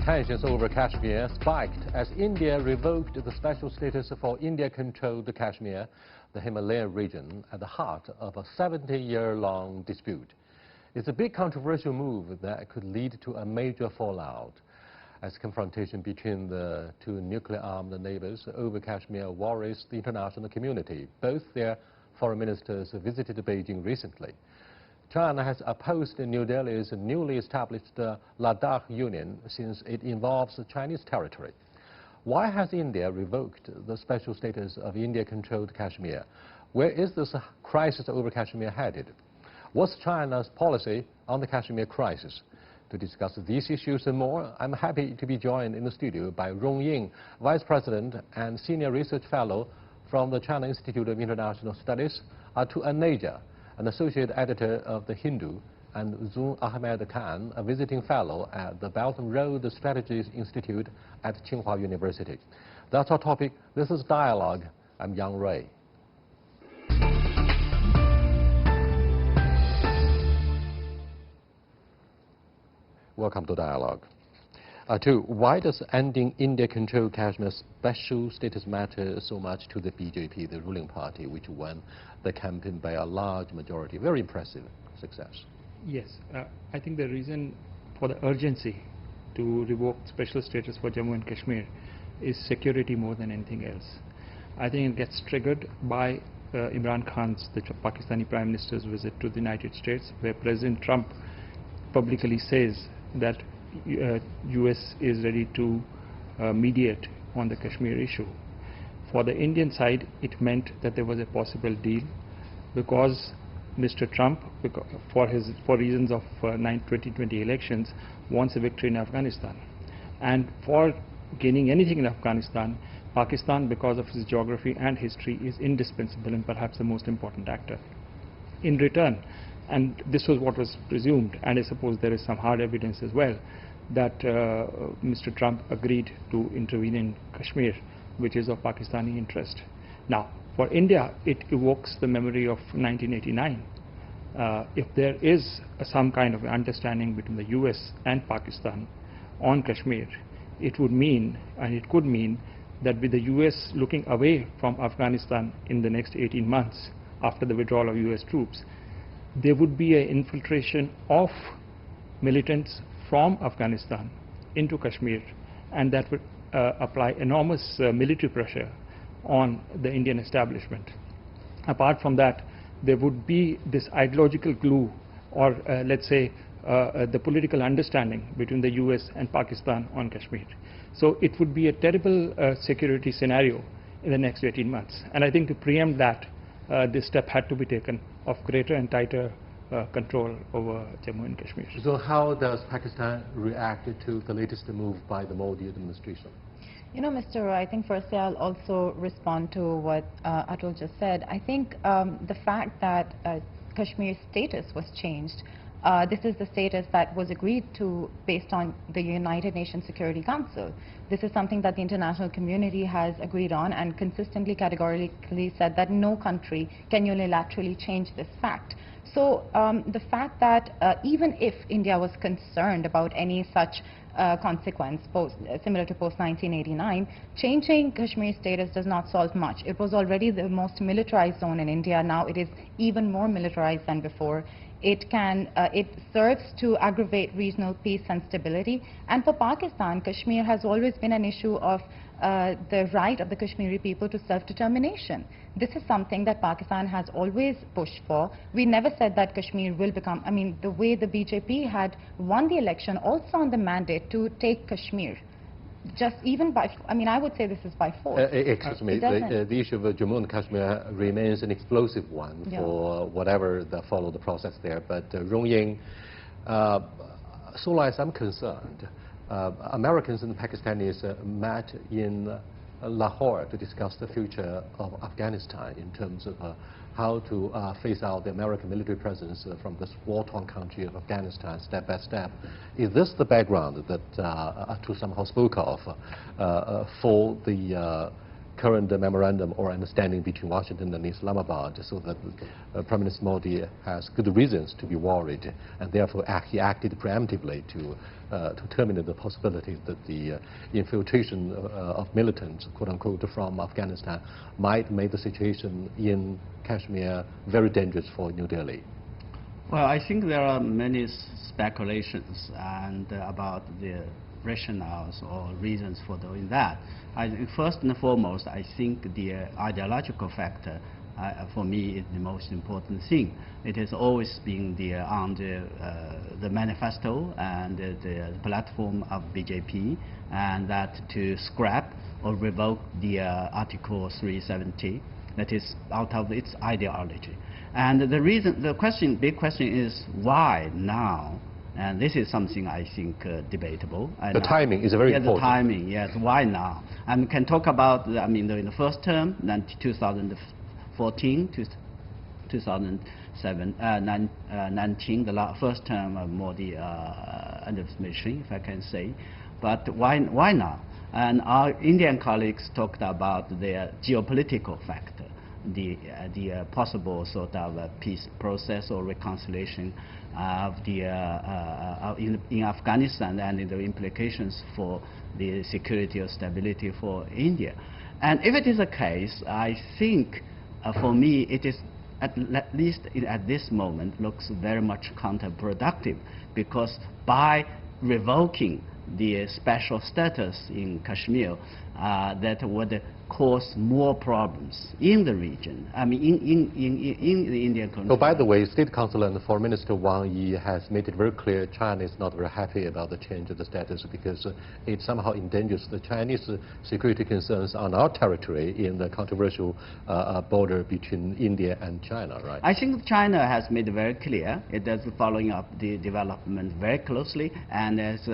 Tensions over Kashmir spiked as India revoked the special status for India-controlled Kashmir, the Himalayan region, at the heart of a 70-year-long dispute. It's a big controversial move that could lead to a major fallout, as confrontation between the two nuclear-armed neighbors over Kashmir worries the international community. Both their foreign ministers visited Beijing recently. China has opposed New Delhi's newly established Ladakh Union since it involves Chinese territory. Why has India revoked the special status of India-controlled Kashmir? Where is this crisis over Kashmir headed? What's China's policy on the Kashmir crisis? To discuss these issues and more, I'm happy to be joined in the studio by Rong Ying, Vice President and Senior Research Fellow from the China Institute of International Studies, Atul Aneja, an Associate Editor of The Hindu, and Zun Ahmed Khan, a visiting fellow at the Belt and Road Strategies Institute at Tsinghua University. That's our topic. This is Dialogue. I'm Yang Rui. Welcome to Dialogue. Atul, why does ending India-controlled Kashmir special status matter so much to the BJP, the ruling party, which won the campaign by a large majority? Very impressive success. Yes, I think the reason for the urgency to revoke special status for Jammu and Kashmir is security more than anything else. I think it gets triggered by Imran Khan's, the Pakistani Prime Minister's visit to the United States, where President Trump publicly says that US is ready to mediate on the Kashmir issue. For the Indian side, it meant that there was a possible deal because Mr. Trump, for reasons of 2020 elections, wants a victory in Afghanistan. And for gaining anything in Afghanistan, Pakistan, because of its geography and history, is indispensable and perhaps the most important actor. In return, and this was what was presumed, and I suppose there is some hard evidence as well, that Mr. Trump agreed to intervene in Kashmir, which is of Pakistani interest. Now, for India, it evokes the memory of 1989. If there is some kind of understanding between the US and Pakistan on Kashmir, it would mean, and it could mean, that with the US looking away from Afghanistan in the next 18 months after the withdrawal of US troops, there would be an infiltration of militants from Afghanistan into Kashmir, and that would apply enormous military pressure on the Indian establishment. Apart from that, there would be this ideological glue, or let's say the political understanding between the US and Pakistan on Kashmir. So it would be a terrible security scenario in the next 18 months. And I think to preempt that, this step had to be taken of greater and tighter control over Jammu and Kashmir. So how does Pakistan react to the latest move by the Modi administration? You know, Mr. Roy, I think firstly I'll also respond to what Atul just said. I think the fact that Kashmir's status was changed, this is the status that was agreed to based on the United Nations Security Council. This is something that the international community has agreed on and consistently, categorically said that no country can unilaterally change this fact. So the fact that even if India was concerned about any such consequence similar to post-1989, changing Kashmir's status does not solve much. It was already the most militarized zone in India. Now it is even more militarized than before. It serves to aggravate regional peace and stability. And for Pakistan, Kashmir has always been an issue of the right of the Kashmiri people to self-determination. This is something that Pakistan has always pushed for. We never said that Kashmir will become, I mean, the way the BJP had won the election also on the mandate to take Kashmir. Just even by, I mean, I would say this is by force. Excuse me, the issue of Jammu and Kashmir remains an explosive one for whatever follow the process there. But Rong Ying, so long as I'm concerned, Americans and Pakistanis met in Lahore to discuss the future of Afghanistan in terms of how to phase out the American military presence from this war-torn country of Afghanistan step by step. Is this the background that Atul somehow spoke of for the current memorandum or understanding between Washington and Islamabad, so that Prime Minister Modi has good reasons to be worried, and therefore he acted preemptively to terminate the possibility that the infiltration of militants, quote-unquote, from Afghanistan might make the situation in Kashmir very dangerous for New Delhi? Well, I think there are many speculations and about the rationales or reasons for doing that. First and foremost, I think the ideological factor for me is the most important thing. It has always been on the manifesto and the platform of BJP, and that to scrap or revoke the Article 370, that is out of its ideology. And the reason, big question is why now? And this is something I think debatable. The timing is very important. The timing, yes. Why now? And we can talk about, in the first term, 2014 to 2019, the first term of Modi administration, if I can say. But why now? And our Indian colleagues talked about the geopolitical factor, the possible sort of peace process or reconciliation of in Afghanistan, and the implications for the security or stability for India. And if it is a case, I think for me it is at least at this moment looks very much counterproductive, because by revoking the special status in Kashmir, that would cause more problems in the region. In the Indian country. So, by the way, State Councilor and Foreign Minister Wang Yi has made it very clear China is not very happy about the change of the status, because it somehow endangers the Chinese security concerns on our territory in the controversial border between India and China, right? I think China has made it very clear it is following up the development very closely, and is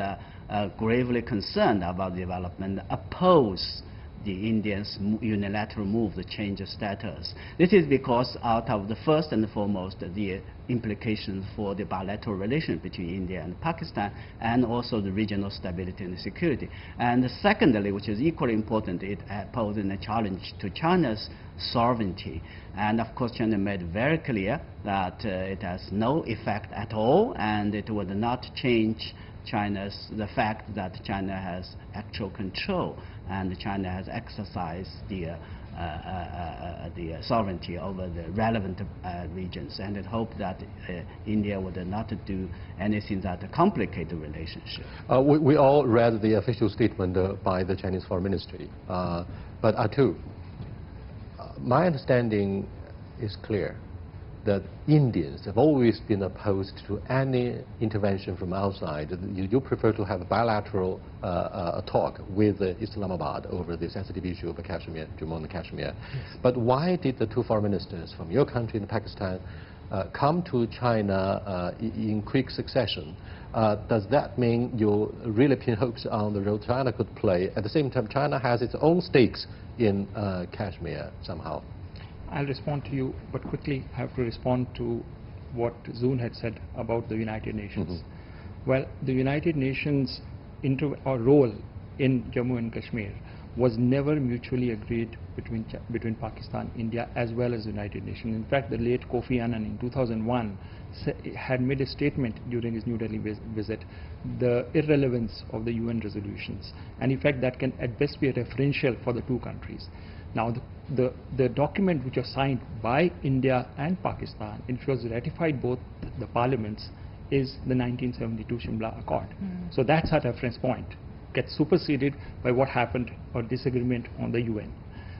gravely concerned about the development, oppose the Indians' unilateral move to change the status. This is because out of the first and foremost the implications for the bilateral relations between India and Pakistan, and also the regional stability and security. And secondly, which is equally important, it poses a challenge to China's sovereignty. And of course, China made very clear that it has no effect at all, and it would not change the fact that China has actual control, and China has exercised the sovereignty over the relevant regions, and it hoped that India would not do anything that complicate the relationship. We all read the official statement by the Chinese Foreign Ministry, but Atul, my understanding is clear that Indians have always been opposed to any intervention from outside. You prefer to have a bilateral talk with Islamabad over the sensitive issue of Kashmir, Jammu and Kashmir. Yes. But why did the two foreign ministers from your country and Pakistan come to China in quick succession? Does that mean you really pin hopes on the role China could play? At the same time, China has its own stakes in Kashmir somehow. I'll respond to you, but quickly I have to respond to what Zoon had said about the United Nations. Mm-hmm. Well, the United Nations role in Jammu and Kashmir was never mutually agreed between Pakistan, India, as well as the United Nations. In fact, the late Kofi Annan in 2001 had made a statement during his New Delhi visit, the irrelevance of the UN resolutions, and in fact that can at best be a referential for the two countries. Now, the document which was signed by India and Pakistan, which was ratified both the parliaments, is the 1972 Shimla Accord. Mm. So that's our reference point. Gets superseded by what happened or disagreement on the UN.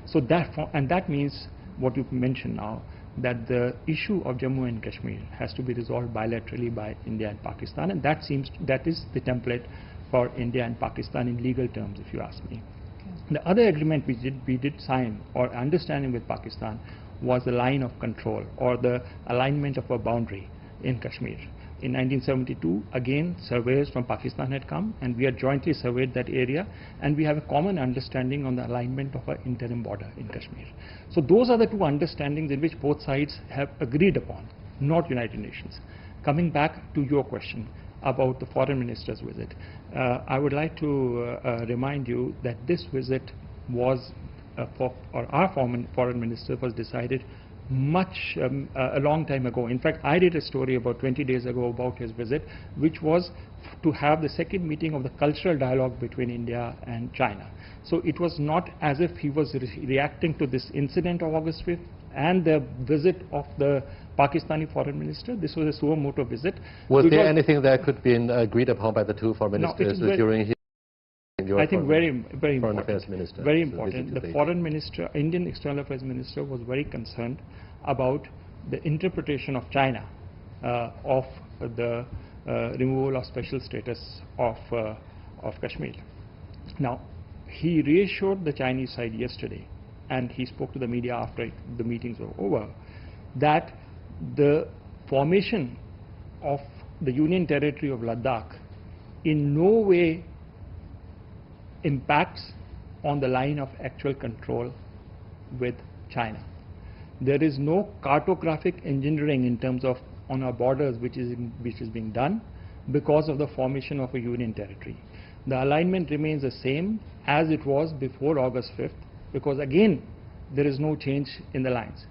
So that means what you mentioned now, that the issue of Jammu and Kashmir has to be resolved bilaterally by India and Pakistan, and that is the template for India and Pakistan in legal terms, if you ask me. The other agreement we did sign or understanding with Pakistan was the line of control or the alignment of a boundary in Kashmir. In 1972, again, surveyors from Pakistan had come, and we had jointly surveyed that area, and we have a common understanding on the alignment of an interim border in Kashmir. So those are the two understandings in which both sides have agreed upon, not United Nations. Coming back to your question about the foreign minister's visit, I would like to remind you that this visit was our foreign minister was decided a long time ago. In fact, I did a story about 20 days ago about his visit, which was to have the second meeting of the cultural dialogue between India and China. So it was not as if he was reacting to this incident of August 5th and the visit of the Pakistani foreign minister. This was a suo motu visit. Was there anything that could be agreed upon by the two foreign ministers during his I think very important. Affairs Minister, very important. The foreign minister, Indian External Affairs Minister, was very concerned about the interpretation of China of the removal of special status of Kashmir. Now, he reassured the Chinese side yesterday, and he spoke to the media after the meetings were over, that the formation of the Union Territory of Ladakh in no way impacts on the line of actual control with China. There is no cartographic engineering in terms of on our borders which is being done because of the formation of a union territory. The alignment remains the same as it was before August 5th, because again there is no change in the lines.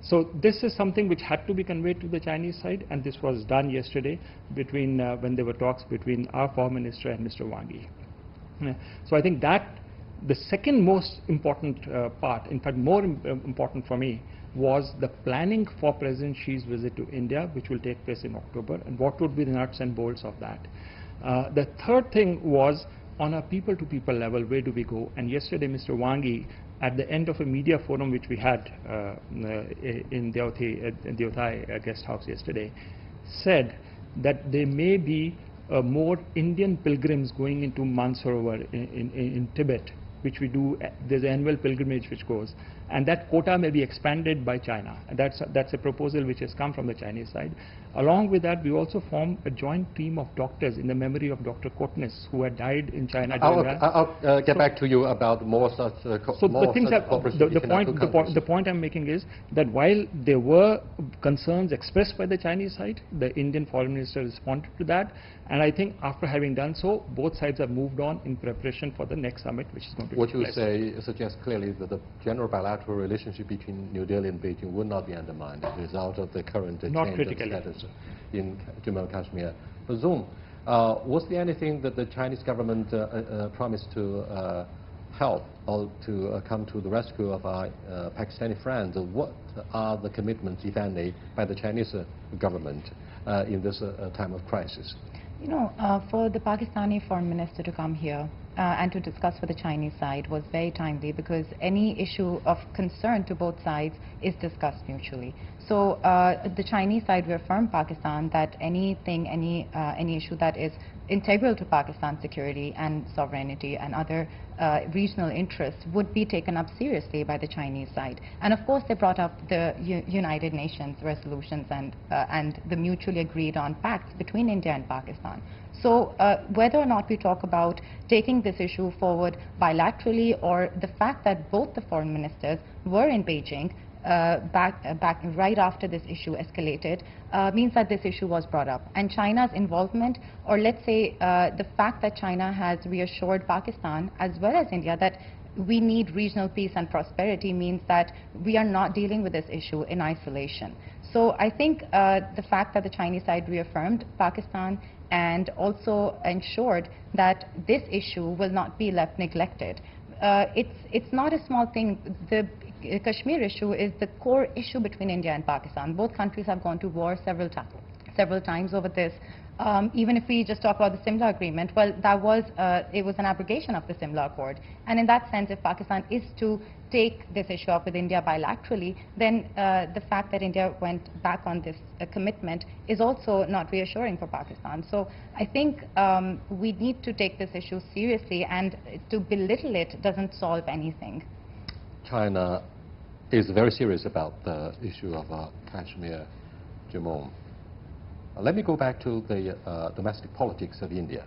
So this is something which had to be conveyed to the Chinese side, and this was done yesterday between when there were talks between our foreign minister and Mr. Wang Yi. So I think that the second most important part, in fact more important for me, was the planning for President Xi's visit to India, which will take place in October, and what would be the nuts and bolts of that. The third thing was on a people-to-people level, where do we go? And yesterday Mr. Wang Yi, at the end of a media forum which we had in Deothai guest house yesterday, said that there may be more Indian pilgrims going into Mansarovar in Tibet, which we do. There's an annual pilgrimage which goes, and that quota may be expanded by China. And that's a proposal which has come from the Chinese side. Along with that, we also formed a joint team of doctors in the memory of Dr. Kotnis, who had died in China. I'll get back to you about more such the point I'm making is that while there were concerns expressed by the Chinese side, the Indian foreign minister responded to that, and I think after having done so, both sides have moved on in preparation for the next summit, which is going to be What you say suggests clearly that the general bilateral relationship between New Delhi and Beijing would not be undermined as a result of the current change of status in Jammu and Kashmir. But Zoom, was there anything that the Chinese government promised to help or to come to the rescue of our Pakistani friends? What are the commitments, if any, by the Chinese government in this time of crisis? You know, for the Pakistani foreign minister to come here and to discuss with the Chinese side was very timely, because any issue of concern to both sides is discussed mutually. So the Chinese side reaffirmed Pakistan that any issue that is integral to Pakistan's security and sovereignty and other regional interests would be taken up seriously by the Chinese side. And of course they brought up the United Nations resolutions and the mutually agreed on pacts between India and Pakistan. So whether or not we talk about taking this issue forward bilaterally, or the fact that both the foreign ministers were in Beijing back right after this issue escalated, means that this issue was brought up. And China's involvement, or let's say the fact that China has reassured Pakistan as well as India that we need regional peace and prosperity, means that we are not dealing with this issue in isolation. So I think the fact that the Chinese side reaffirmed Pakistan and also ensured that this issue will not be left neglected. It's not a small thing. The Kashmir issue is the core issue between India and Pakistan. Both countries have gone to war several times over this. Even if we just talk about the Simla Agreement, well, it was an abrogation of the Simla Accord. And in that sense, if Pakistan is to take this issue up with India bilaterally, then the fact that India went back on this commitment is also not reassuring for Pakistan. So I think we need to take this issue seriously, and to belittle it doesn't solve anything. China is very serious about the issue of Kashmir, Jammu. Let me go back to the domestic politics of India.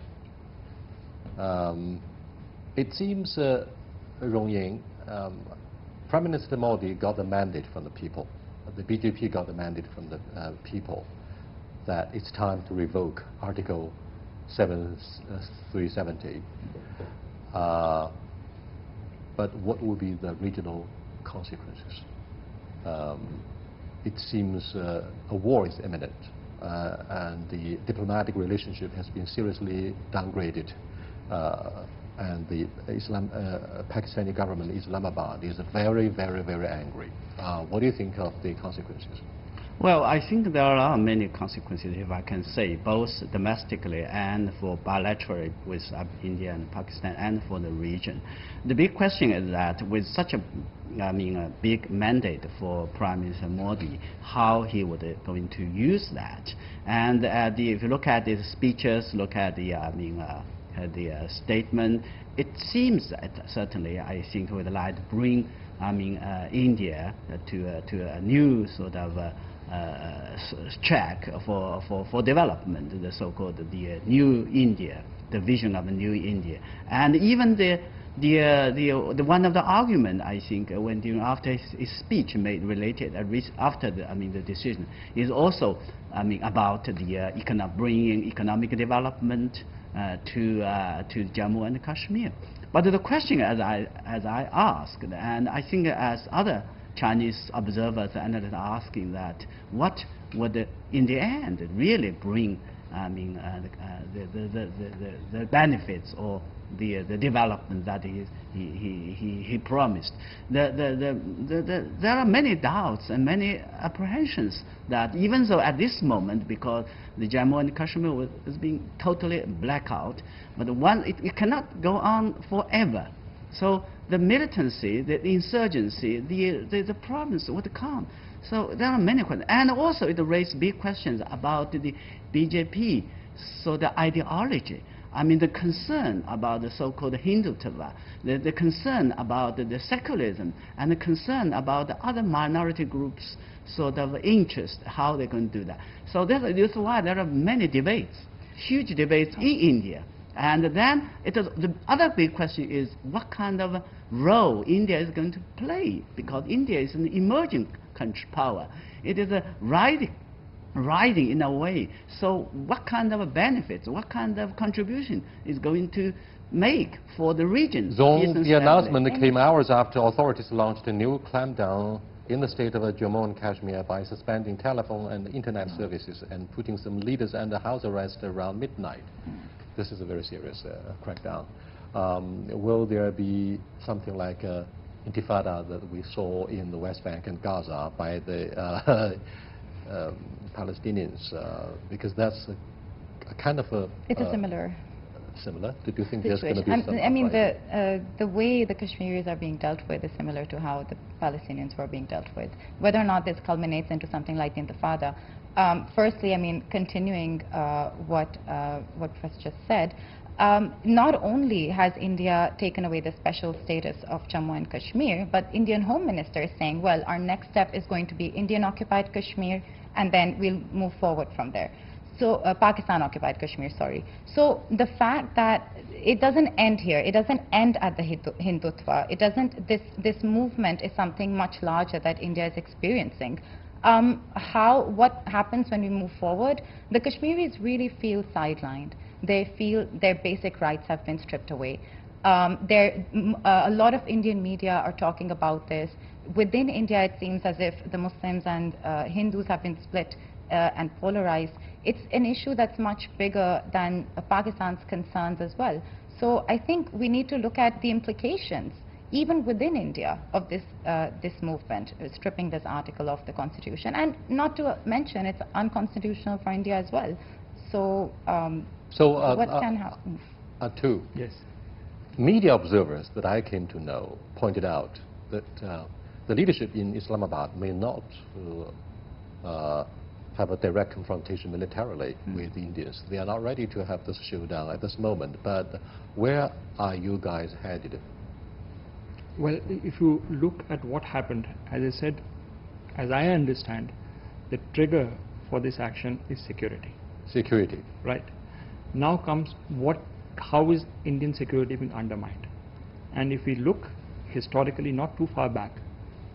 It seems Rong Ying, Prime Minister Modi got the mandate from the people. The BJP got the mandate from the people that it's time to revoke Article 370. but what will be the regional consequences? It seems a war is imminent, and the diplomatic relationship has been seriously downgraded, and the Pakistani government, Islamabad, is very, very, very angry. What do you think of the consequences? Well, I think there are many consequences, if I can say, both domestically and for bilaterally with India and Pakistan and for the region. The big question is that with such a big mandate for Prime Minister Modi, how he would going to use that. And if you look at his speeches, look at the statement, it seems that certainly I think would like to bring India to a new sort of track for development, the so-called the new India, the vision of a new India. And even the one of the argument, I think, when after his speech made related after the decision, is also about the bringing economic development to Jammu and Kashmir. But the question, as I asked, and I think as other Chinese observers and analysts are asking, that what would in the end really bring the benefits or the development that he promised. There are many doubts and many apprehensions that even though at this moment, because the Jammu and Kashmir is being totally blackout, but it cannot go on forever. So the militancy, the insurgency, the problems would come. So there are many questions. And also it raised big questions about the BJP, so the ideology. The concern about the so-called Hindutva, the concern about the secularism, and the concern about the other minority groups' sort of interest, how they're going to do that. So that's why there are many debates, huge debates in India. And then the other big question is what kind of role India is going to play, because India is an emerging country power. It is a riding in a way. So what kind of benefits, what kind of contribution is going to make for the region? The announcement came hours after authorities launched a new clampdown in the state of Jammu and Kashmir by suspending telephone and internet services and putting some leaders under house arrest around midnight. This is a very serious crackdown. Will there be something like intifada that we saw in the West Bank and Gaza by the Palestinians? Because that's a kind of a... It's a similar... Similar? Did you think there's situation. going to be some the way the Kashmiris are being dealt with is similar to how the Palestinians were being dealt with. Whether or not this culminates into something like the Intifada, firstly, continuing what was just said, not only has India taken away the special status of Jammu and Kashmir, but Indian Home Minister is saying, well, our next step is going to be Indian-occupied Kashmir, and then we'll move forward from there. So, Pakistan-occupied Kashmir, sorry. So, the fact that it doesn't end here, it doesn't end at the Hindutva, it doesn't, this movement is something much larger that India is experiencing. What happens when we move forward? The Kashmiris really feel sidelined. They feel their basic rights have been stripped away. A lot of Indian media are talking about this. Within India, it seems as if the Muslims and Hindus have been split and polarized. It's an issue that's much bigger than Pakistan's concerns as well. So I think we need to look at the implications, even within India, of this movement, stripping this article of the constitution. And not to mention, it's unconstitutional for India as well. So, what can happen? Yes. Media observers that I came to know pointed out that the leadership in Islamabad may not have a direct confrontation militarily with the Indians. They are not ready to have this showdown at this moment. But where are you guys headed? Well, if you look at what happened, as I said, as I understand, the trigger for this action is security. Security. Right. Now comes how is Indian security being undermined? And if we look historically not too far back,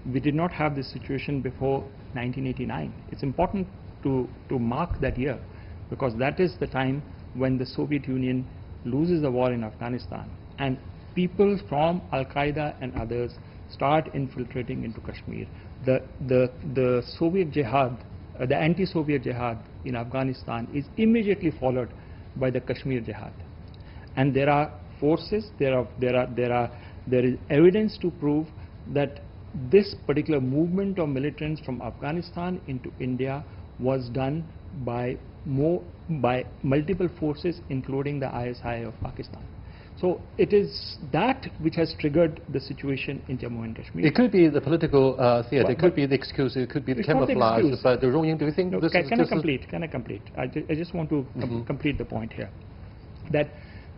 we did not have this situation before 1989. It's important to mark that year, because that is the time when the Soviet Union loses the war in Afghanistan, and people from Al-Qaeda and others start infiltrating into Kashmir, the Soviet jihad, the anti-Soviet jihad in Afghanistan is immediately followed by the Kashmir jihad. And there are forces, there is evidence to prove that this particular movement of militants from Afghanistan into India was done by multiple forces, including the ISI of Pakistan. So it is that which has triggered the situation in Jammu and Kashmir. It could be the political theater, it could be the excuse, it could be the camouflage, but the Rong Yin, do you think this is Can I complete? I just want to complete the point here. That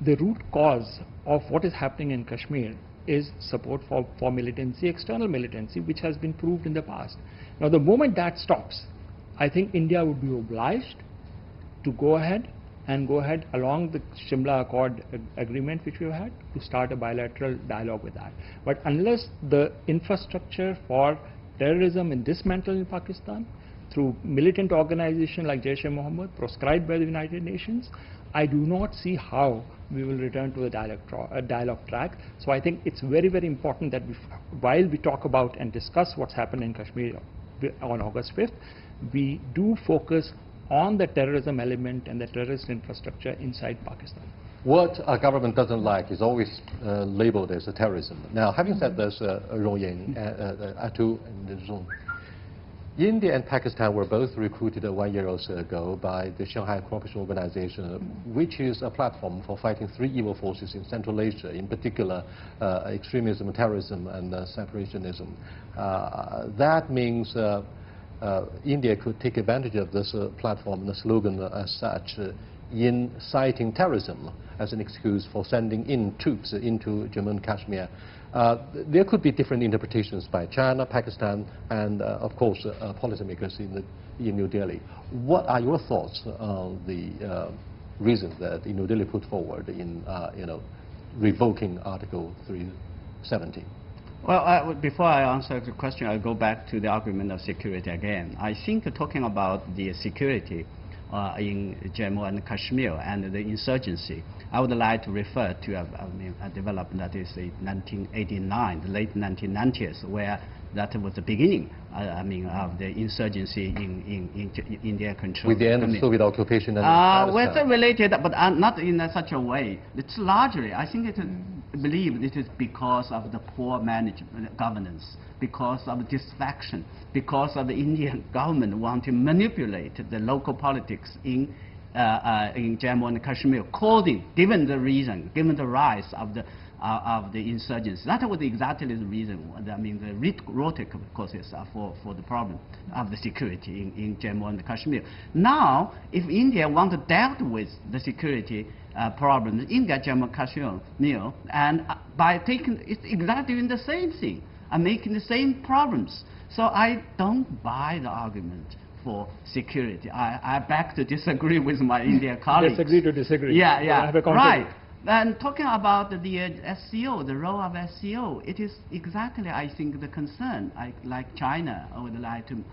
the root cause of what is happening in Kashmir is support for militancy, external militancy, which has been proved in the past. Now, the moment that stops, I think India would be obliged to go ahead along the Shimla Accord agreement which we had, to start a bilateral dialogue with that. But unless the infrastructure for terrorism is dismantled in Pakistan through militant organization like Jaish-e-Mohammed proscribed by the United Nations, I do not see how we will return to the dialogue track. So I think it's very, very important that while we talk about and discuss what's happened in Kashmir on August 5th, we do focus on the terrorism element and the terrorist infrastructure inside Pakistan. What our government doesn't like is always labeled as a terrorism. Now, having said this, Rong Yin, Atul and Zong, India and Pakistan were both recruited 1 year or so ago by the Shanghai Cooperation Organization, which is a platform for fighting three evil forces in Central Asia, in particular extremism, terrorism, and separationism. That means India could take advantage of this platform and the slogan as such in citing terrorism as an excuse for sending in troops into Jammu and Kashmir. There could be different interpretations by China, Pakistan, and of course policymakers in New Delhi. What are your thoughts on the reasons that New Delhi put forward in revoking Article 370? Well, before I answer the question, I'll go back to the argument of security again. I think talking about the security in Jammu and Kashmir and the insurgency, I would like to refer to a development that is in 1989, the late 1990s, where that was the beginning, of the insurgency in India control. With the end of Soviet occupation and well, related, but not in such a way. It's largely, I think believe it is because of the poor management, governance, because of dissatisfaction, because of the Indian government want to manipulate the local politics in Jammu and Kashmir, given the reason, given the rise of the insurgency. That was exactly the reason. The root causes for the problem of the security in Jammu and Kashmir. Now, if India want to deal with the security problems in Jammu and Kashmir, and by taking it's exactly doing the same thing and making the same problems, so I don't buy the argument for security. I beg to disagree with my Indian colleagues. Disagree to disagree. Yeah, right. And talking about the SCO, the role of SCO, it is exactly, I think, the concern like China would like to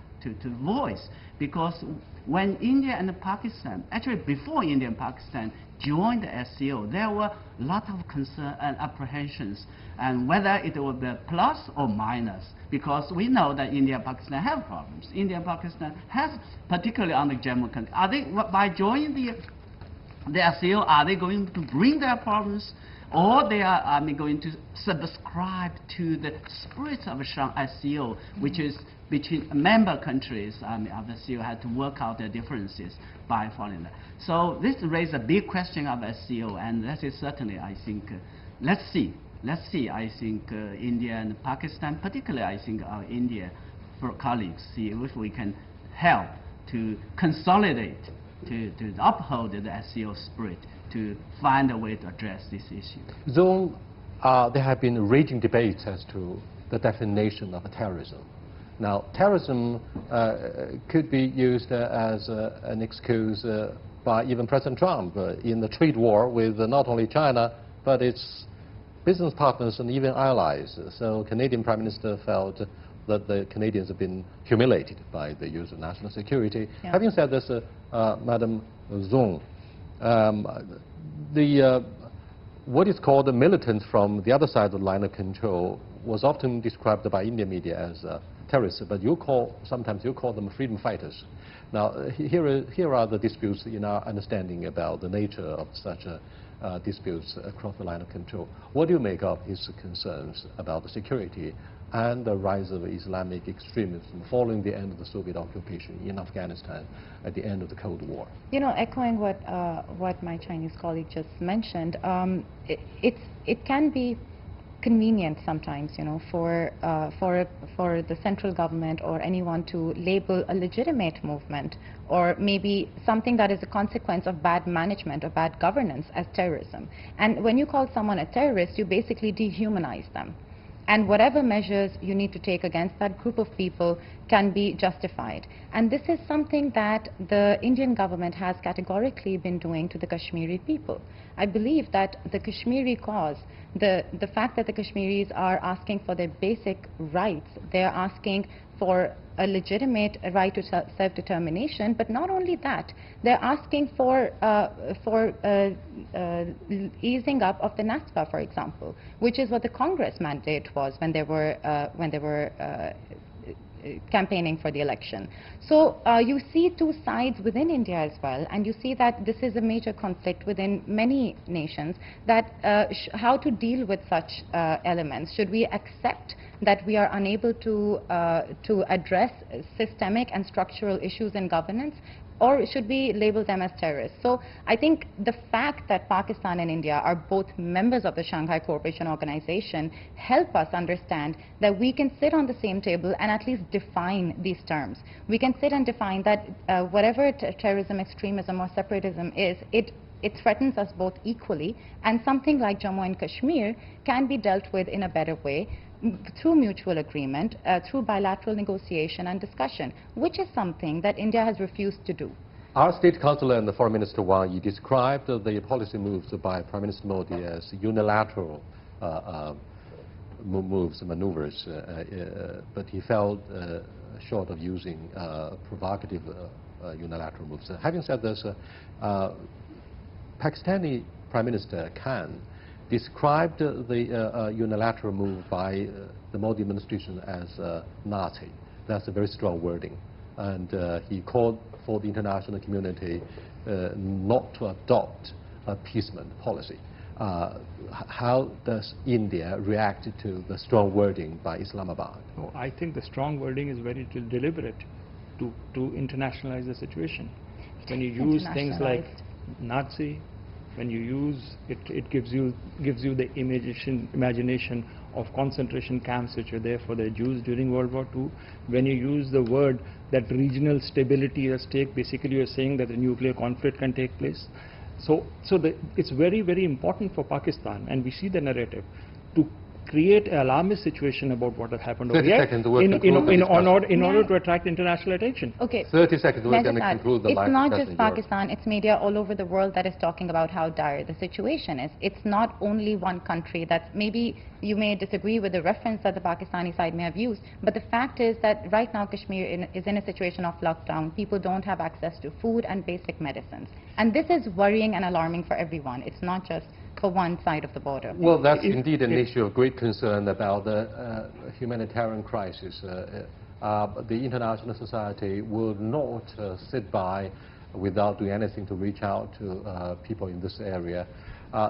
voice, because when India and Pakistan, actually before India and Pakistan joined the SCO, there were a lot of concern and apprehensions, and whether it would be plus or minus, because we know that India and Pakistan have problems. India and Pakistan has, particularly on the Jammu country, are they, by joining the SCO, are they going to bring their problems, or they are going to subscribe to the spirit of SCO, which is between member countries of the SCO had to work out their differences by following that. So this raises a big question of SCO, and that is certainly, I think, let's see, I think India and Pakistan, particularly I think our India colleagues, see if we can help to consolidate, to uphold the SCO spirit, to find a way to address this issue. Though there have been raging debates as to the definition of terrorism. Now, terrorism could be used as an excuse by even President Trump in the trade war with not only China, but its business partners and even allies. So Canadian Prime Minister felt that the Canadians have been humiliated by the use of national security. Yeah. Having said this, Madam Zong, what is called the militants from the other side of the line of control was often described by Indian media as terrorists, but sometimes you call them freedom fighters. Now, here are the disputes in our understanding about the nature of such disputes across the line of control. What do you make of his concerns about the security and the rise of Islamic extremism following the end of the Soviet occupation in Afghanistan at the end of the Cold War? You know, echoing what my Chinese colleague just mentioned, it can be convenient sometimes, you know, for the central government or anyone to label a legitimate movement or maybe something that is a consequence of bad management or bad governance as terrorism. And when you call someone a terrorist, you basically dehumanize them. And whatever measures you need to take against that group of people can be justified. And this is something that the Indian government has categorically been doing to the Kashmiri people. I believe that the Kashmiri cause, the fact that the Kashmiris are asking for their basic rights, they're asking for a legitimate right to self-determination, but not only that, they're asking for easing up of the NASPA, for example, which is what the Congress mandate was when they were campaigning for the election. So you see two sides within India as well, and you see that this is a major conflict within many nations, that how to deal with such elements. Should we accept that we are unable to address systemic and structural issues in governance, or should we label them as terrorists? So I think the fact that Pakistan and India are both members of the Shanghai Cooperation Organization help us understand that we can sit on the same table and at least define these terms. We can sit and define that whatever terrorism, extremism or separatism is, it threatens us both equally, and something like Jammu and Kashmir can be dealt with in a better way through mutual agreement, through bilateral negotiation and discussion, which is something that India has refused to do. Our State Councillor and the Foreign Minister Wang Yi described the policy moves by Prime Minister Modi as unilateral maneuvers, but he fell short of using provocative unilateral moves. Having said this, Pakistani Prime Minister Khan described the unilateral move by the Modi administration as Nazi. That's a very strong wording. And he called for the international community not to adopt a appeasement policy. How does India react to the strong wording by Islamabad? Oh, I think the strong wording is very deliberate to internationalize the situation. When you use things like Nazi, when you use it, it gives you the imagination of concentration camps which were there for the Jews during World War II. When you use the word that regional stability is at stake, basically you're saying that a nuclear conflict can take place. So it's very, very important for Pakistan, and we see the narrative, to create an alarmist situation about what has happened over here in order to attract international attention. Okay. 30 seconds, we're going to conclude the live It's not just Pakistan, it's media all over the world that is talking about how dire the situation is. It's not only one country. That's, maybe you may disagree with the reference that the Pakistani side may have used, but the fact is that right now Kashmir is in a situation of lockdown. People don't have access to food and basic medicines. And this is worrying and alarming for everyone. It's not just for one side of the border. Well, that's indeed an issue of great concern about the humanitarian crisis. The international society will not sit by without doing anything to reach out to people in this area.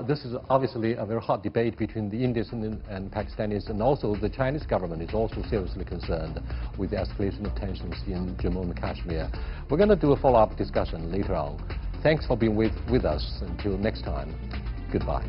This is obviously a very hot debate between the Indians and Pakistanis, and also the Chinese government is also seriously concerned with the escalation of tensions in Jammu and Kashmir. We're going to do a follow-up discussion later on. Thanks for being with us. Until next time, goodbye.